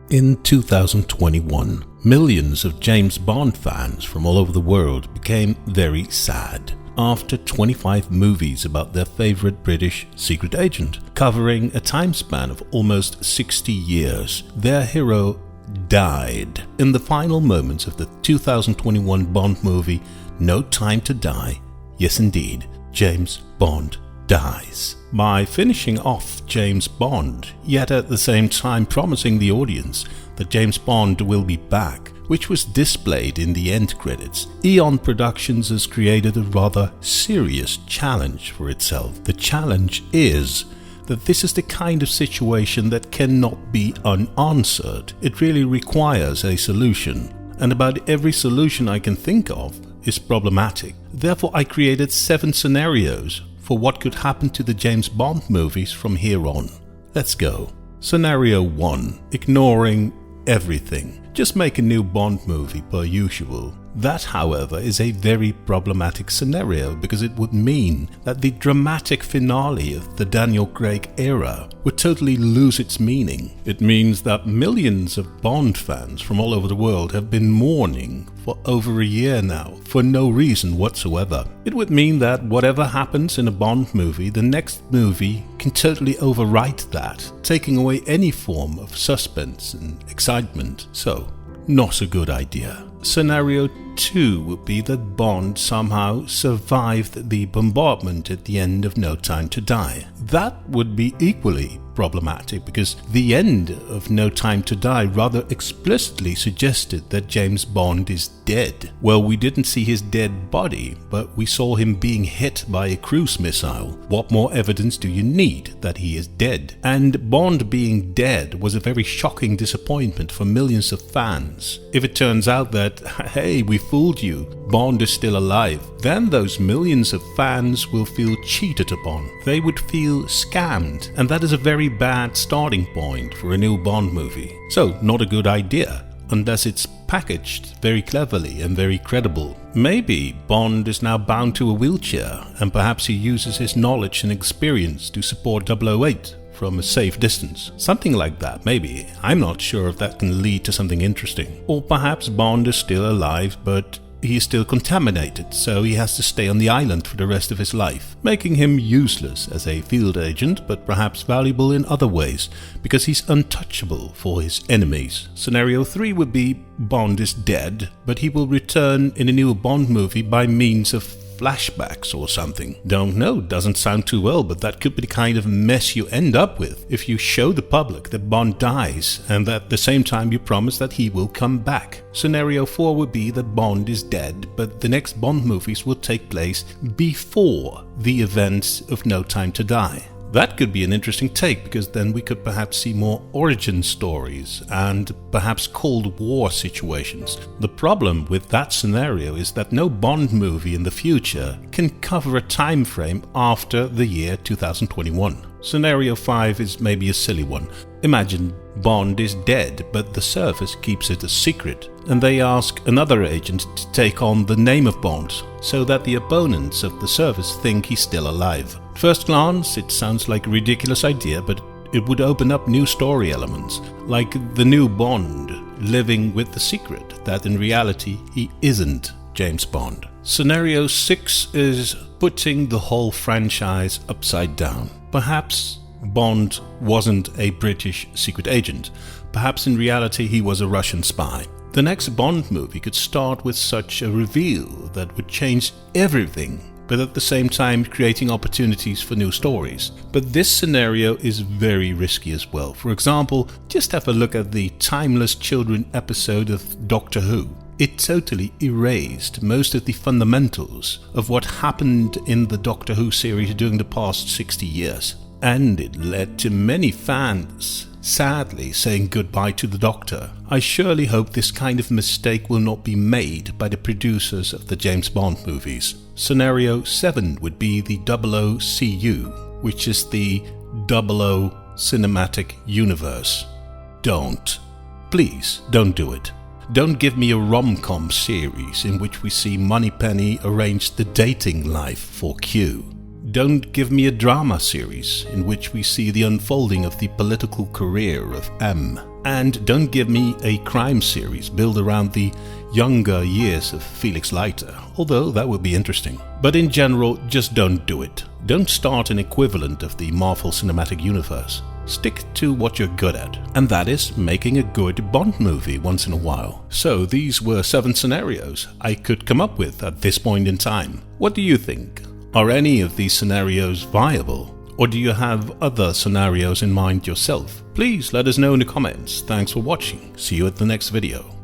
In 2021, millions of James Bond fans from all over the world became very sad after 25 movies about their favorite British secret agent, covering a time span of almost 60 years. Their hero died in the final moments of the 2021 Bond movie No Time to Die. Yes, indeed, James Bond dies. By finishing off James Bond, yet at the same time promising the audience that James Bond will be back, which was displayed in the end credits, EON Productions has created a rather serious challenge for itself. The challenge is that this is the kind of situation that cannot be unanswered. It really requires a solution, and about every solution I can think of is problematic. Therefore, I created 7 scenarios for what could happen to the James Bond movies from here on. Let's go. Scenario 1. Ignoring everything. Just make a new Bond movie per usual. That, however, is a very problematic scenario because it would mean that the dramatic finale of the Daniel Craig era would totally lose its meaning. It means that millions of Bond fans from all over the world have been mourning for over a year now for no reason whatsoever. It would mean that whatever happens in a Bond movie, the next movie can totally overwrite that, taking away any form of suspense and excitement. So, not a good idea. Scenario 2 would be that Bond somehow survived the bombardment at the end of No Time to Die. That would be equally problematic because the end of No Time to Die rather explicitly suggested that James Bond is dead. Well, we didn't see his dead body, but we saw him being hit by a cruise missile. What more evidence do you need that he is dead? And Bond being dead was a very shocking disappointment for millions of fans. If it turns out that, hey, we fooled you, Bond is still alive, then those millions of fans will feel cheated upon. They would feel scammed, and that is a very bad starting point for a new Bond movie. So, not a good idea, unless it's packaged very cleverly and very credible. Maybe Bond is now bound to a wheelchair, and perhaps he uses his knowledge and experience to support 008 from a safe distance. Something like that, maybe. I'm not sure if that can lead to something interesting. Or perhaps Bond is still alive, but he is still contaminated, so he has to stay on the island for the rest of his life, making him useless as a field agent, but perhaps valuable in other ways, because he's untouchable for his enemies. Scenario 3 would be Bond is dead, but he will return in a new Bond movie by means of flashbacks or something. Don't know, doesn't sound too well, but that could be the kind of mess you end up with if you show the public that Bond dies and at the same time you promise that he will come back. Scenario 4 would be that Bond is dead, but the next Bond movies will take place before the events of No Time to Die. That could be an interesting take, because then we could perhaps see more origin stories and perhaps Cold War situations. The problem with that scenario is that no Bond movie in the future can cover a time frame after the year 2021. Scenario 5 is maybe a silly one. Imagine Bond is dead, but the service keeps it a secret, and they ask another agent to take on the name of Bond, so that the opponents of the service think he's still alive. At first glance, it sounds like a ridiculous idea, but it would open up new story elements, like the new Bond living with the secret that in reality he isn't James Bond. Scenario 6 is putting the whole franchise upside down. Perhaps Bond wasn't a British secret agent. Perhaps in reality he was a Russian spy. The next Bond movie could start with such a reveal that would change everything, but at the same time creating opportunities for new stories. But this scenario is very risky as well. For example, just have a look at the Timeless Children episode of Doctor Who. It totally erased most of the fundamentals of what happened in the Doctor Who series during the past 60 years. And it led to many fans sadly saying goodbye to the Doctor. I surely hope this kind of mistake will not be made by the producers of the James Bond movies. Scenario 7 would be the 00CU, which is the 00 Cinematic Universe. Don't. Please, don't do it. Don't give me a rom-com series in which we see Moneypenny arrange the dating life for Q. Don't give me a drama series in which we see the unfolding of the political career of M. And don't give me a crime series built around the younger years of Felix Leiter, although that would be interesting. But in general, just don't do it. Don't start an equivalent of the Marvel Cinematic Universe. Stick to what you're good at, and that is making a good Bond movie once in a while. So these were 7 scenarios I could come up with at this point in time. What do you think? Are any of these scenarios viable? Or do you have other scenarios in mind yourself? Please let us know in the comments. Thanks for watching. See you at the next video.